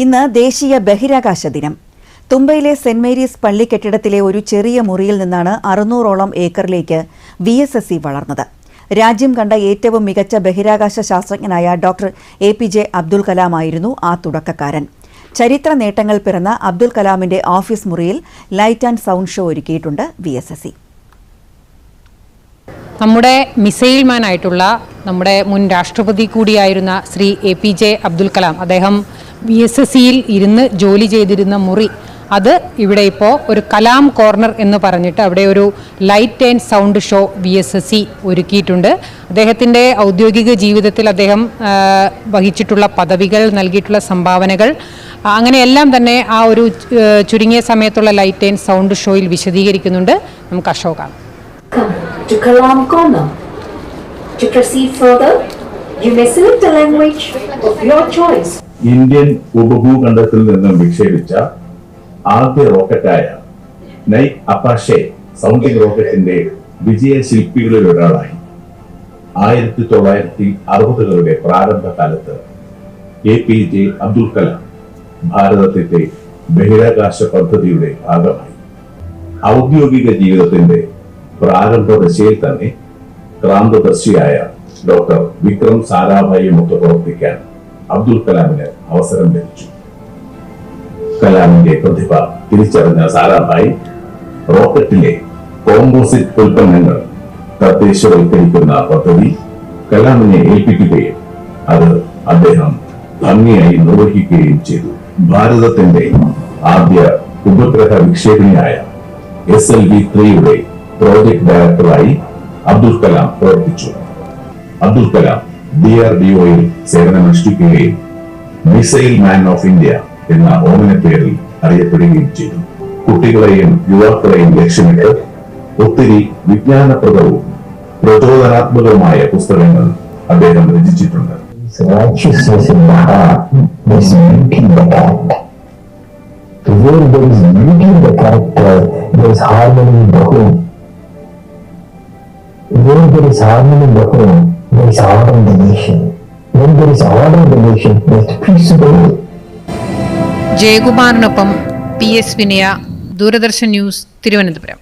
ഇന്ന് ദേശീയ ബഹിരാകാശ ദിനം. തുമ്പയിലെ സെന്റ് മേരീസ് പള്ളി കെട്ടിടത്തിലെ ഒരു ചെറിയ മുറിയിൽ നിന്നാണ് 600ഓളം ഏക്കറിലേക്ക് VSSC വളർന്നത്. രാജ്യം കണ്ട ഏറ്റവും മികച്ച ബഹിരാകാശ ശാസ്ത്രജ്ഞനായ ഡോക്ടർ APJ അബ്ദുൽ കലാം ആയിരുന്നു ആ തുടക്കക്കാരൻ. ചരിത്ര നേട്ടങ്ങൾ പിറന്ന അബ്ദുൽ കലാമിന്റെ ഓഫീസ് മുറിയിൽ ലൈറ്റ് ആൻഡ് സൗണ്ട് ഷോ ഒരുക്കിയിട്ടുണ്ട് VSSC. നമ്മുടെ മിസൈൽ മാൻ ആയിട്ടുള്ള നമ്മുടെ മുൻ രാഷ്ട്രപതി കൂടിയായിരുന്ന ശ്രീ APJ അബ്ദുൽ കലാം അദ്ദേഹം VSSCയിൽ ഇരുന്ന് ജോലി ചെയ്തിരുന്ന മുറി, അത് ഇവിടെ ഇപ്പോൾ ഒരു കലാം കോർണർ എന്ന് പറഞ്ഞിട്ട് അവിടെ ഒരു light and sound show VSSC ഒരുക്കിയിട്ടുണ്ട്. അദ്ദേഹത്തിൻ്റെ ഔദ്യോഗിക ജീവിതത്തിൽ അദ്ദേഹം വഹിച്ചിട്ടുള്ള പദവികൾ, നൽകിയിട്ടുള്ള സംഭാവനകൾ, അങ്ങനെയെല്ലാം തന്നെ ആ ഒരു ചുരുങ്ങിയ സമയത്തുള്ള ലൈറ്റ് ആൻഡ് സൗണ്ട് ഷോയിൽ വിശദീകരിക്കുന്നുണ്ട്. നമുക്ക് ആ ഷോ കാണാം. To Kalam Corner. To proceed further, you may select a language of your choice. Indian ഉപഭൂഖണ്ഡത്തിൽ നിന്നും വിക്ഷേപിച്ച ആദ്യ റോക്കറ്റായ നൈറ്റ് അപ്പാഷെ സൗണ്ടിംഗ് റോക്കറ്റിന്റെ വിജയശില്പികളിൽ ഒരാളായി 1960കളുടെ പ്രാരംഭകാലത്ത് APJ അബ്ദുൽ കലാം ഭാരതത്തിന്റെ ബഹിരാകാശ പദ്ധതിയുടെ ഭാഗമായി. ഔദ്യോഗിക ജീവിതത്തിന്റെ പ്രാരംഭ ദശയിൽ തന്നെ ക്രാന്തദർശിയായ ഡോക്ടർ വിക്രം സാരാഭായിയുമൊത്ത് പ്രവർത്തിക്കാൻ അബ്ദുൽ കലാമിന് അവസരം ലഭിച്ചു. കലാമിന്റെ പ്രതിഭ തിരിച്ചറിഞ്ഞ സാരാഭായി റോക്കറ്റിലെ കോമ്പോസിറ്റ് ഉൽപ്പന്നങ്ങൾ തദ്ദേശവൽക്കരിക്കുന്ന പദ്ധതി കലാമിനെ ഏൽപ്പിക്കുകയും അത് അദ്ദേഹം ഭംഗിയായി നിർവഹിക്കുകയും ചെയ്തു. ഭാരതത്തിന്റെ ആദ്യ ഉപഗ്രഹ വിക്ഷേപണിയായ SLV-3യുടെ പ്രോജക്ട് ഡയറക്ടറായി അബ്ദുൽ കലാം പ്രവർത്തിച്ചു. അബ്ദുൽ കലാം DRDOയിൽ സേവനമനുഷ്ഠിക്കുകയും മിസൈൽ മാൻ ഓഫ് ഇന്ത്യ എന്ന ഓമനപ്പേരിൽ അറിയപ്പെടുകയും ചെയ്തു. കുട്ടികളെയും യുവാക്കളെയും ലക്ഷ്യമിട്ട് ഒത്തിരി വിജ്ഞാനപ്രദവും പ്രചോദനാത്മകവുമായ പുസ്തകങ്ങൾ അദ്ദേഹം രചിച്ചിട്ടുണ്ട്. When there is harmony in the home, there is order in the nation. When there is order in the nation, there is peace in the world. ജയകുമാറിനൊപ്പം PS Vinaya, Doordarshan news, Thiruvananthapuram.